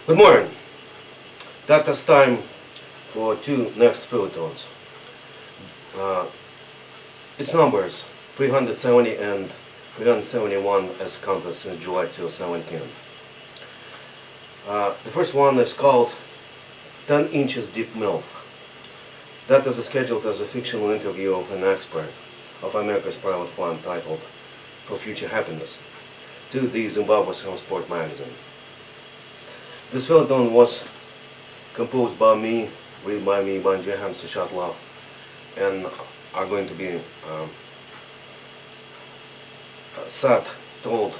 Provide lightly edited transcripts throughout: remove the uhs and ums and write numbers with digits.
Good morning. That is time for two next feuilletons. Its numbers 370 and 371 as counted since July 2017. The first one is called 10 Inches Deep MILF. That is scheduled as a fictional interview of an expert of America's private fund titled For Future Happiness to the ZSSM Sport magazine. This feuilleton was composed by me, read by me, by Andrei Hamster Shatalov, and are going to be told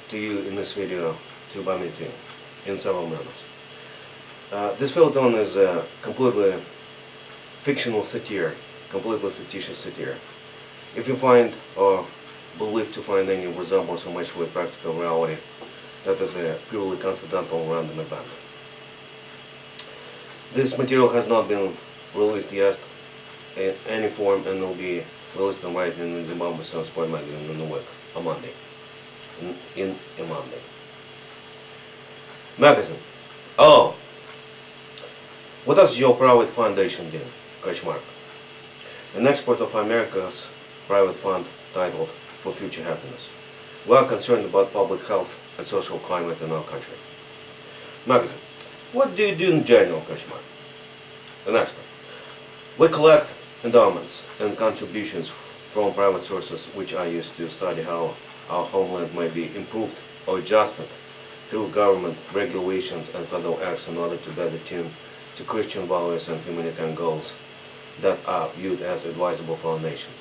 to you in this video by me too, in several minutes. This feuilleton is a completely fictional satire, completely fictitious satire. If you find or believe to find any resemblance or match with practical reality, that is a purely coincidental random event. This material has not been released yet in any form and will be released in writing in ZSSM Sport magazine in a week, a Monday. In a Monday. Magazine. Oh! What does your private foundation do? Question mark. An expert of America's private fund titled For Future Happiness. We are concerned about public health and social climate in our country. Magazine. What do you do in general? Question mark. An expert. We collect endowments and contributions from private sources which are used to study how our homeland may be improved or adjusted through government regulations and federal acts in order to better tune to Christian values and humanitarian goals that are viewed as advisable for our nation.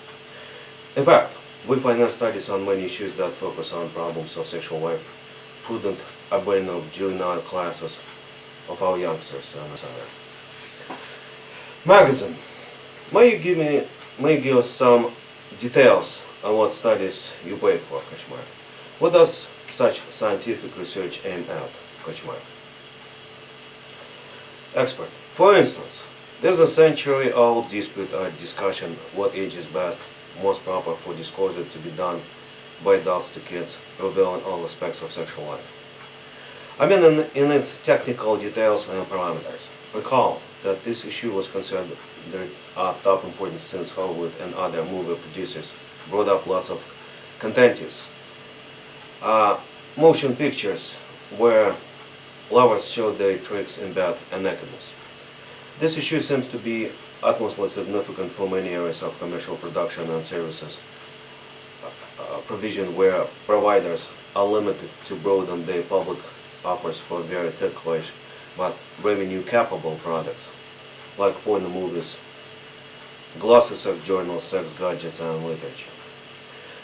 In fact, we finance studies on many issues that focus on problems of sexual life, prudent upbringing of juvenile classes of our youngsters, and etc. Magazine. May you give us some details on what studies you pay for? Question mark. What does such scientific research aim at? Question mark. Expert. For instance, there's a century-old dispute or discussion what age is best, most proper for disclosure to be done by adults to kids, revealing all aspects of sexual life. I mean in its technical details and parameters. Recall that this issue was considered top importance since Hollywood and other movie producers brought up lots of contentious motion pictures where lovers showed their tricks in bed and nakedness. This issue seems to be utmostly significant for many areas of commercial production and services provision where providers are limited to broaden their public offers for very ticklish but revenue-capable products like porno movies, glossy sex journals, sex gadgets, and literature.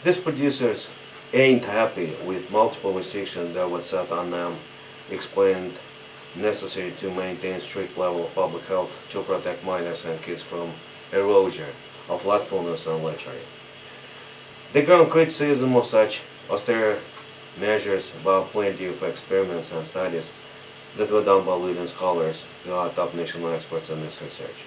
These producers ain't happy with multiple restrictions that would set on them, explained necessary to maintain strict level of public health to protect minors and kids from erosion of lustfulness and lechery. The ground criticism of such austere measures about plenty of experiments and studies that were done by leading scholars who are top national experts in this research.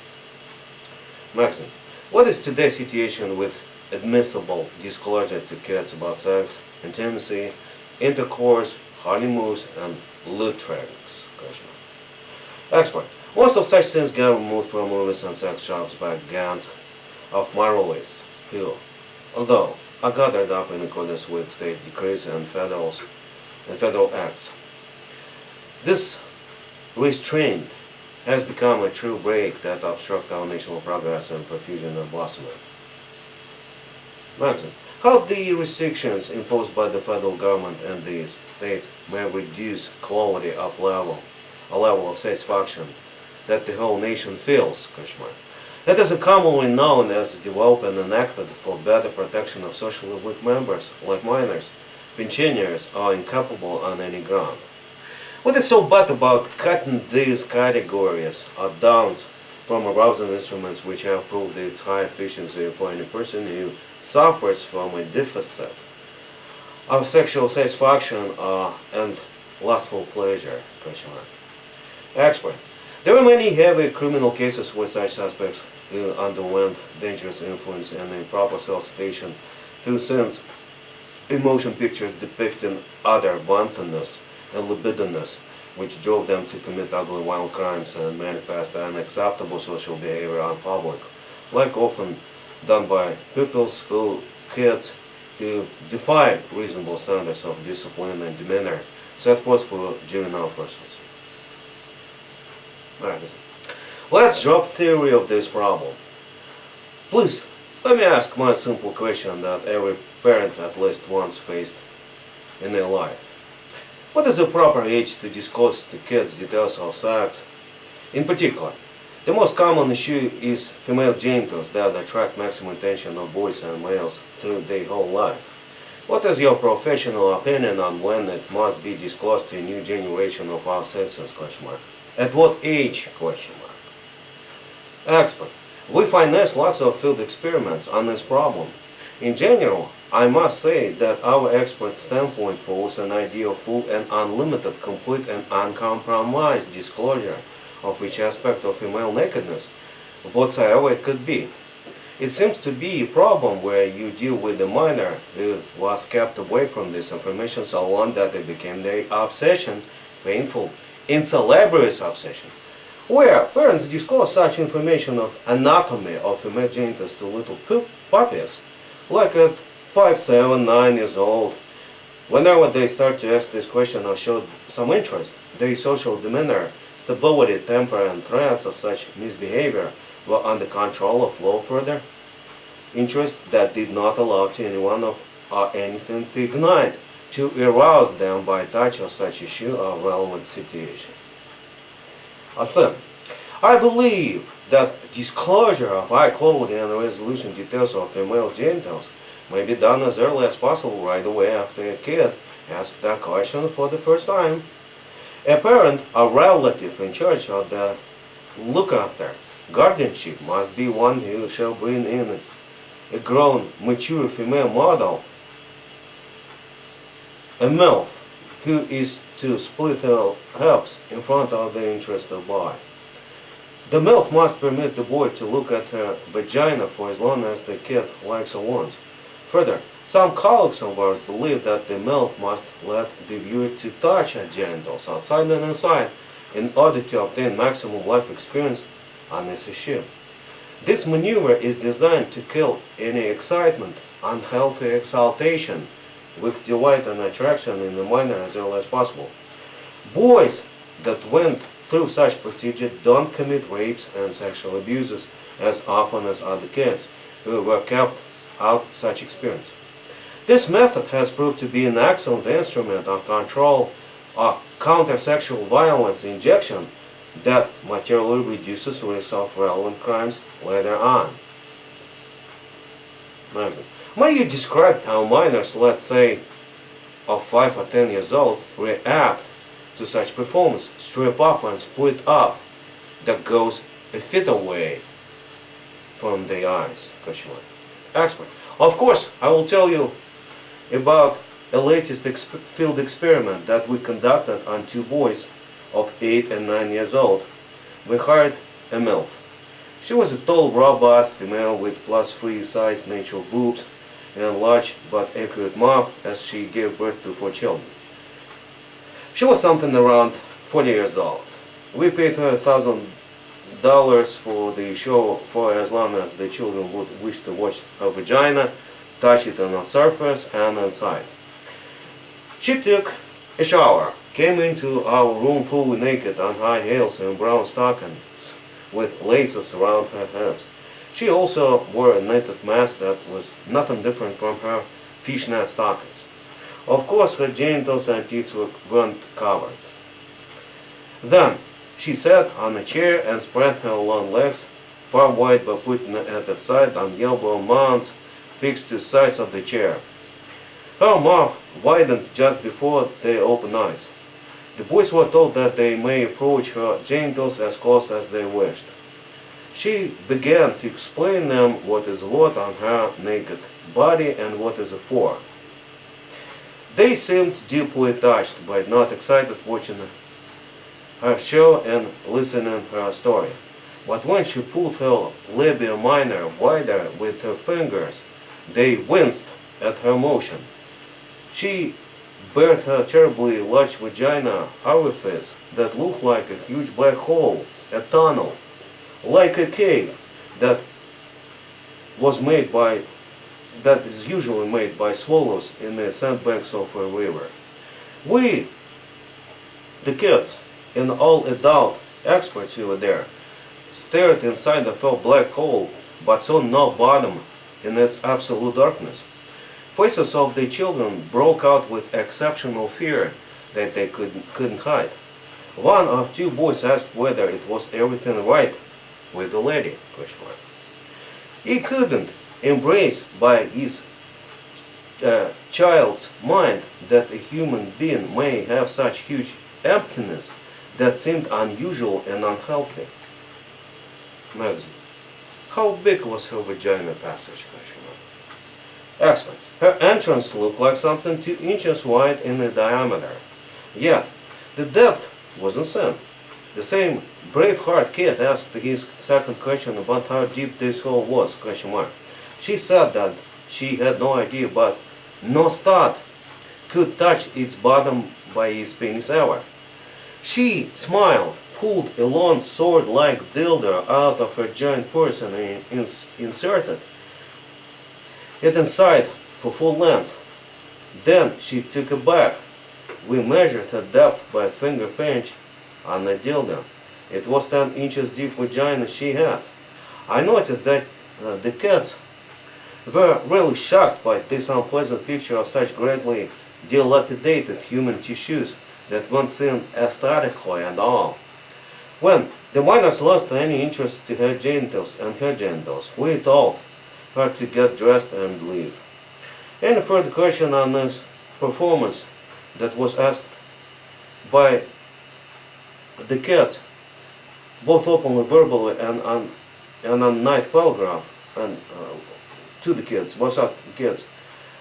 Magazine. What is today's situation with admissible disclosure to kids about sex, intimacy, intercourse, honeymoons, and lewd tricks? Expert. Most of such things get removed from movies and sex shops by gangs of moralists who, although are gathered up in accordance with state decrees and federal acts. This restraint has become a true brake that obstructs our national progress and profusion and blossoming. Magazine. How the restrictions imposed by the federal government and the states may reduce quality of a level of satisfaction that the whole nation feels? It is commonly known as developed and enacted for better protection of socially weak members like minors, pensioners, or incapable on any ground. What is so bad about cutting these categories or downs from arousing instruments which have proved its high efficiency for any person who suffers from a deficit of sexual satisfaction and lustful pleasure? Expert. There are many heavy criminal cases where such suspects underwent dangerous influence and improper solicitation through scenes in motion pictures depicting utter wantonness and libidinous which drove them to commit ugly violent crimes and manifest unacceptable social behavior in public, like often done by pupils, school kids who defy reasonable standards of discipline and demeanor set forth for juvenile persons. Let's drop theory of this problem. Please, let me ask my simple question that every parent at least once faced in their life. What is the proper age to discuss to kids details of sex? In particular, the most common issue is female genitals that attract maximum attention of boys and males through their whole life. What is your professional opinion on when it must be disclosed to a new generation of our citizens? At what age? Expert. We finance lots of field experiments on this problem. In general, I must say that our expert standpoint follows an idea of full and unlimited, complete and uncompromised disclosure of each aspect of female nakedness, whatsoever it could be. It seems to be a problem where you deal with a minor who was kept away from this information so long that it became their obsession, painful, insalubrious obsession, where parents disclose such information of anatomy of female genitals to little puppies, like at 5, 7, 9 years old. Whenever they start to ask this question or show some interest, their social demeanor, stability, temper, and threats of such misbehavior were under control of low further interest that did not allow to anyone or anything to ignite, to arouse them by touch of such issue or relevant situation. Assume. I believe that disclosure of high quality and resolution details of female genitals may be done as early as possible right away after a kid asks that question for the first time. A parent or relative in charge of the look after guardianship must be one who shall bring in a grown, mature female model, a MILF, who is to split her hips in front of the interested boy. The MILF must permit the boy to look at her vagina for as long as the kid likes or wants. Further, some colleagues of ours believe that the MILF must let the viewer to touch her genitals outside and inside in order to obtain maximum life experience on this issue. This maneuver is designed to kill any excitement, unhealthy exaltation, with delight and attraction in the minor as early as possible. Boys that went through such procedure don't commit rapes and sexual abuses as often as other kids who were kept out such experience. This method has proved to be an excellent instrument of control of counter-sexual violence injection that materially reduces risk of relevant crimes later on. May you describe how minors, let's say, of 5 or 10 years old, react to such performance, strip off and split up that goes a feet away from their eyes? Expert. Of course, I will tell you about a latest field experiment that we conducted on 2 boys of 8 and 9 years old. We hired a MILF. She was a tall, robust female with +3 size natural boobs and large but accurate mouth as she gave birth to 4 children. She was something around 40 years old. We paid her $1,000 for the show for as long as the children would wish to watch her vagina, touch it on the surface and inside. She took a shower, came into our room fully naked on high heels and brown stockings with laces around her hips. She also wore a knitted mask that was nothing different from her fishnet stockings. Of course, her genitals and teeth weren't covered. Then she sat on a chair and spread her long legs, far wide but put at the side on elbow mounts fixed to sides of the chair. Her mouth widened just before their open eyes. The boys were told that they may approach her genitals as close as they wished. She began to explain them what is what on her naked body and what is for. They seemed deeply touched but not excited watching her show and listening her story. But when she pulled her labia minor wider with her fingers, they winced at her motion. She bared her terribly large vagina orifice that looked like a huge black hole, a tunnel, like a cave that was made by that is usually made by swallows in the sandbanks of a river. We, the kids, and all adult experts who were there, stared inside the fell black hole, but saw no bottom in its absolute darkness. Faces of the children broke out with exceptional fear that they couldn't hide. One of two boys asked whether it was everything right with the lady. He couldn't embrace by his child's mind that a human being may have such huge emptiness that seemed unusual and unhealthy. Magazine. How big was her vagina passage? Expert. Her entrance looked like something 2 inches wide in the diameter. Yet, the depth wasn't seen. The same Braveheart kid asked his second question about how deep this hole was, ? She said that she had no idea, but no stud could touch its bottom by his penis ever. She smiled, pulled a long sword-like dildo out of her giant purse and inserted it inside for full length. Then she took it back. We measured her depth by finger pinch on the dildo. It was 10 inches deep vagina she had. I noticed that the kids were really shocked by this unpleasant picture of such greatly dilapidated human tissues that weren't seen aesthetically at all. When the minors lost any interest to her genitals, we told her to get dressed and leave. Any further question on this performance that was asked by the kids, both openly, verbally, and on night telegraph, and to the kids, was asked to the kids,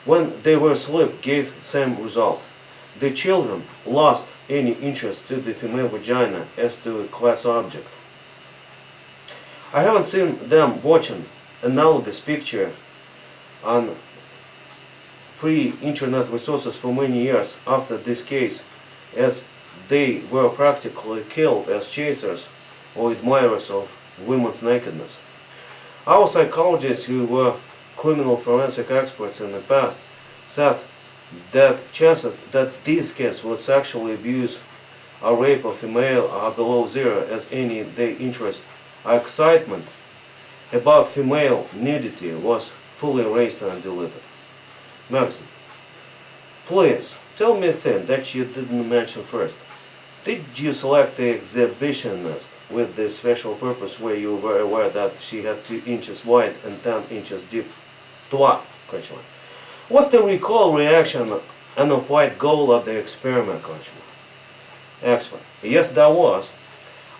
when they were asleep, gave same result. The children lost any interest to the female vagina as to a class object. I haven't seen them watching analogous picture on free internet resources for many years after this case, as they were practically killed as chasers or admirers of women's nakedness. Our psychologists, who were criminal forensic experts in the past, said that chances that these kids would sexually abuse or rape a female are below zero, as any their interest or excitement about female nudity was fully erased and deleted. Magazine. Please, tell me a thing that you didn't mention first. Did you select the exhibitionist with the special purpose where you were aware that she had 2 inches wide and 10 inches deep twat? What's the recall reaction and applied goal of the experiment? Expert. Yes, there was.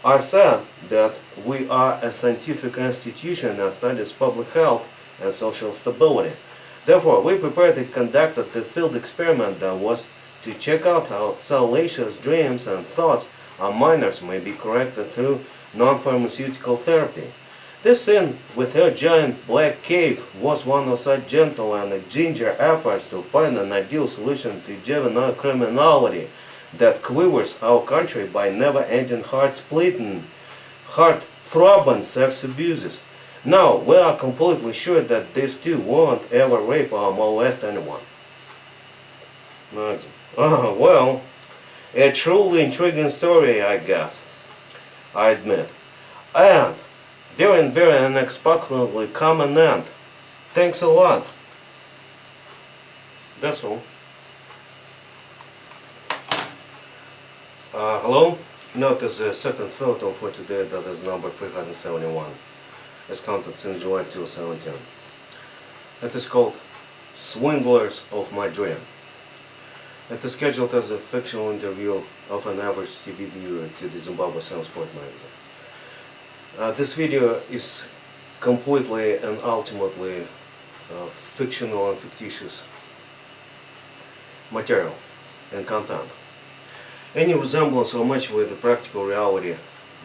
I said that we are a scientific institution that studies public health and social stability. Therefore, we prepared and conducted the field experiment that was to check out how salacious dreams and thoughts on minors may be corrected through non-pharmaceutical therapy. This scene with her giant black cave was one of such gentle and ginger efforts to find an ideal solution to juvenile criminality that quivers our country by never-ending heart-splitting, heart-throbbing sex abuses. Now, we are completely sure that these two won't ever rape or molest anyone. Well, a truly intriguing story, I guess. I admit. And very unexpectedly common end. Thanks a lot. That's all. Hello? Notice the second photo for today, that is number 371. It's counted since July 2017. It is called Swindlers of My Dream. It is scheduled as a fictional interview of an average TV viewer to the Zimbabwe Sport magazine. This video is completely and ultimately fictional and fictitious material and content. Any resemblance or match with the practical reality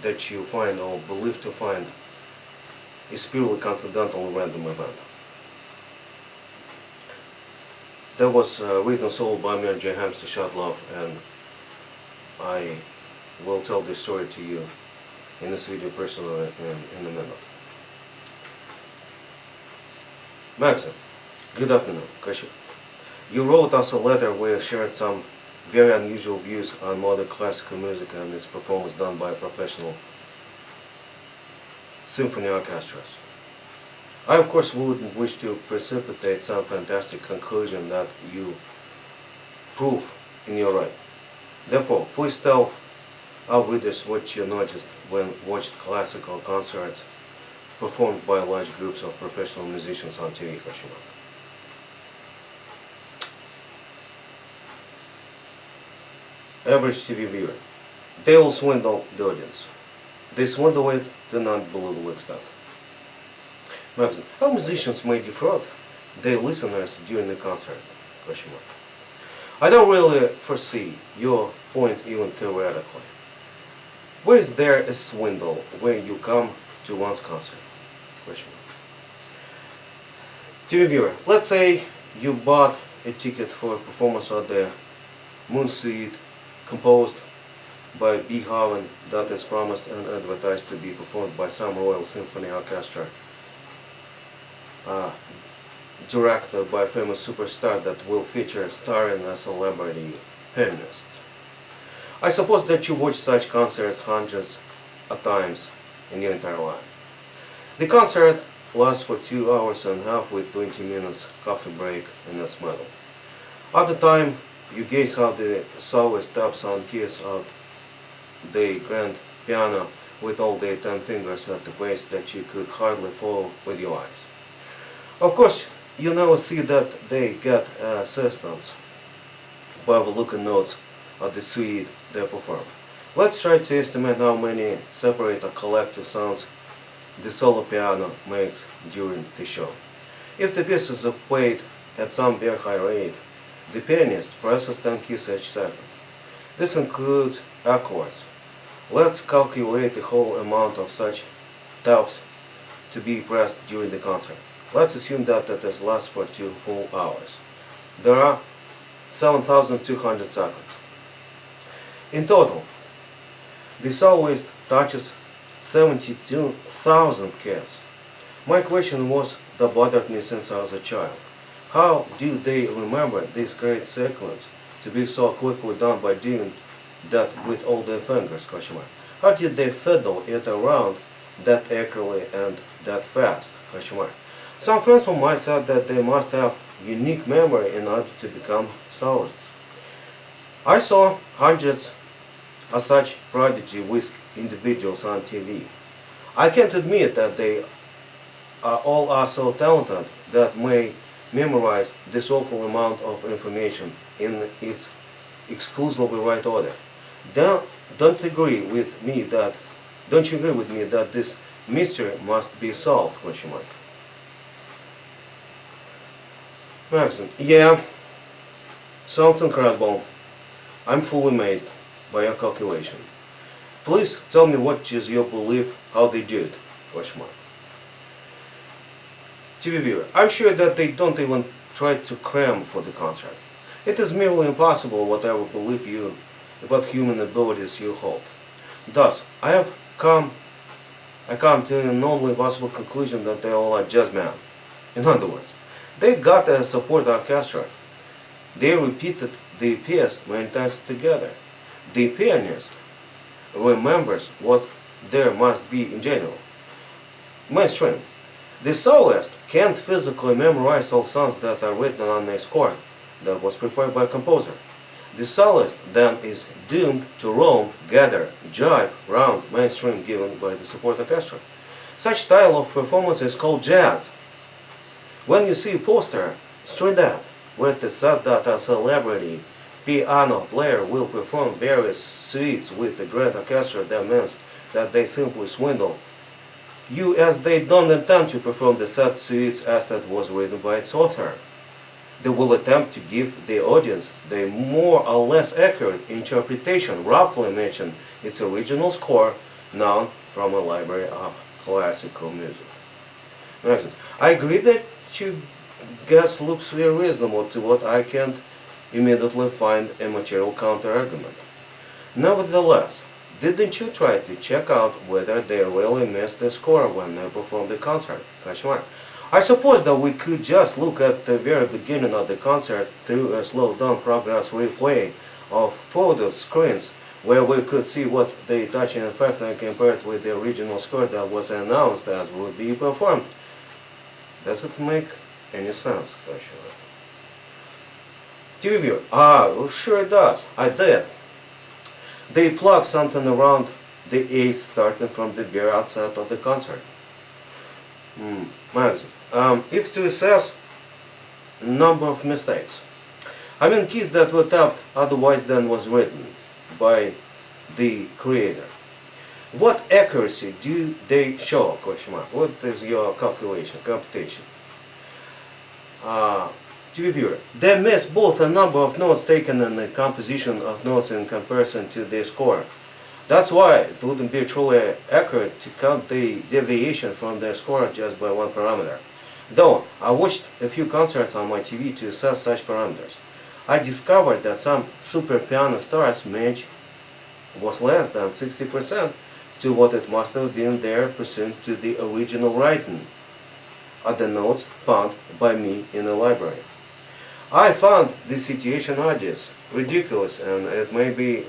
that you find or believe to find is purely coincidental and random event. That was written and sold by me, Andrei Hamster Shatalov, and I will tell this story to you in this video personally in a minute. Maxim, good afternoon. Kashyap. You wrote us a letter where you shared some very unusual views on modern classical music and its performance done by professional symphony orchestras. I of course wouldn't wish to precipitate some fantastic conclusion that you prove in your right. Therefore, please tell our readers what you noticed when watched classical concerts performed by large groups of professional musicians on TV, Kashyap. Average TV viewer. They will swindle the audience. They swindle it to an unbelievable extent. Maxim, how musicians may defraud their listeners during the concert? Question mark. I don't really foresee your point even theoretically. Where is there a swindle when you come to one's concert? Question mark. TV viewer, let's say you bought a ticket for a performance of the Moon Suite composed by Beethoven that is promised and advertised to be performed by some Royal Symphony Orchestra, directed by a famous superstar that will feature starring a celebrity pianist. I suppose that you watch such concerts hundreds of times in your entire life. The concert lasts for 2 hours and a half with 20 minutes coffee break and a smile. At the time, you gaze how the soloist taps on keys of the grand piano with all the 10 fingers at the pace that you could hardly follow with your eyes. Of course, you never see that they get assistance by overlooking notes of the suite they perform. Let's try to estimate how many separate or collective sounds the solo piano makes during the show. If the pieces are played at some very high rate, the pianist presses 10 keys each second. This includes accords. Let's calculate the whole amount of such taps to be pressed during the concert. Let's assume that it lasts for 2 full hours. There are 7,200 seconds. In total, the soloist touches 72,000 keys. My question was that bothered me since I was a child. How do they remember this great sequence to be so quickly done by doing that with all their fingers? Question mark. How did they fiddle it around that accurately and that fast? Question mark. Some friends of mine said that they must have unique memory in order to become soloists. I saw hundreds of such prodigy whisk individuals on TV. I can't admit that they all are so talented that may memorize this awful amount of information in its exclusively right order. Don't you agree with me that this mystery must be solved? Question mark. Maxim, yeah, sounds incredible. I'm fully amazed by your calculation. Please tell me what is your belief how they do it? Question mark. TV viewer, I'm sure that they don't even try to cram for the concert. It is merely impossible whatever belief you about human abilities you hold. Thus, I come to an only possible conclusion that they all are jazz men. In other words, they got a support orchestra. They repeated the piece many times together. The pianist remembers what there must be in general. Mainstream. The soloist can't physically memorize all songs that are written on a score that was prepared by a composer. The soloist then is doomed to roam, gather, jive round mainstream given by the support orchestra. Such style of performance is called jazz. When you see a poster straight up where it says that a celebrity piano player will perform various suites with the grand orchestra, that means that they simply swindle you, as they don't intend to perform the set suites as that was written by its author. They will attempt to give the audience the more or less accurate interpretation, roughly matching its original score, known from a library of classical music. Next, I agree that you guess looks very reasonable to what I can't immediately find a material counter-argument. Nevertheless, didn't you try to check out whether they really missed the score when they performed the concert? I suppose that we could just look at the very beginning of the concert through a slowed-down progress replay of photo screens where we could see what they touch in effect and compare it with the original score that was announced as would be performed. Does it make any sense? TV viewer. Sure it does. I did. They plug something around the A's starting from the very outset of the concert. Magazine. If to assess number of mistakes, I mean keys that were tapped otherwise than was written by the creator. What accuracy do they show? What is your computation? To review, they miss both a number of notes taken and the composition of notes in comparison to the score. That's why it wouldn't be truly accurate to count the deviation from the score just by one parameter. Though I watched a few concerts on my TV to assess such parameters, I discovered that some super piano stars' match was less than 60% to what it must have been there pursuant to the original writing of the notes found by me in the library. I found this situation odious, ridiculous, and it may be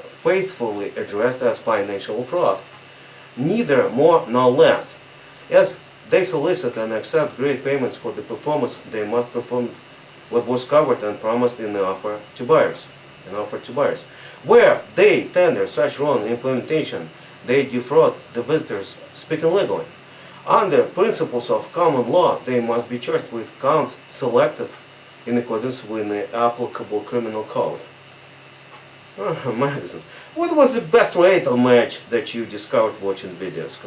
faithfully addressed as financial fraud. Neither more nor less. As they solicit and accept great payments for the performance, they must perform what was covered and promised in the offer to buyers. Where they tender such wrong implementation, they defraud the visitors, speaking legally. Under principles of common law, they must be charged with counts selected in accordance with the applicable criminal code. Magazine. What was the best rate of match that you discovered watching videos?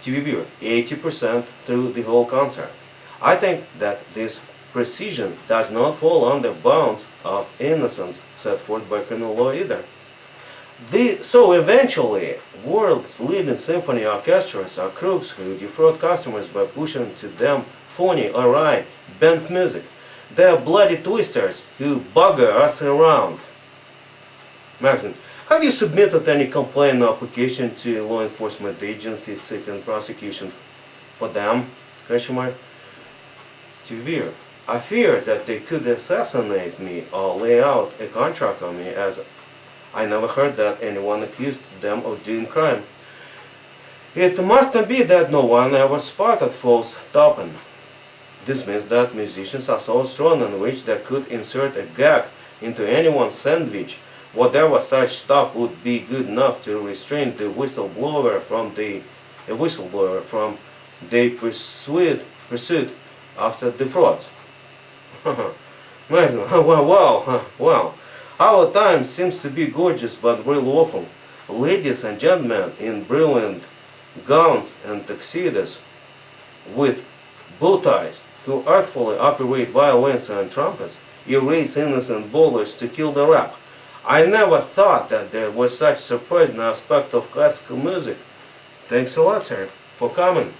TV viewer, 80% through the whole concert. I think that this precision does not fall under bounds of innocence set forth by criminal law either. So eventually, world's leading symphony orchestras are crooks who defraud customers by pushing to them phony, awry, bent music. They are bloody twisters who bugger us around. Magazine. Have you submitted any complaint or application to law enforcement agencies seeking prosecution for them? To I fear that they could assassinate me or lay out a contract on me, as I never heard that anyone accused them of doing crime. It must be that no one ever spotted false topping. This means that musicians are so strong and rich they could insert a gag into anyone's sandwich. Whatever such stuff would be good enough to restrain the whistleblower from the pursuit after the frauds. Wow. Our time seems to be gorgeous but real awful. Ladies and gentlemen in brilliant gowns and tuxedos with bow ties who artfully operate violins and trumpets, erase innocent bowlers to kill the rap. I never thought that there was such surprising aspect of classical music. Thanks a lot, sir, for coming.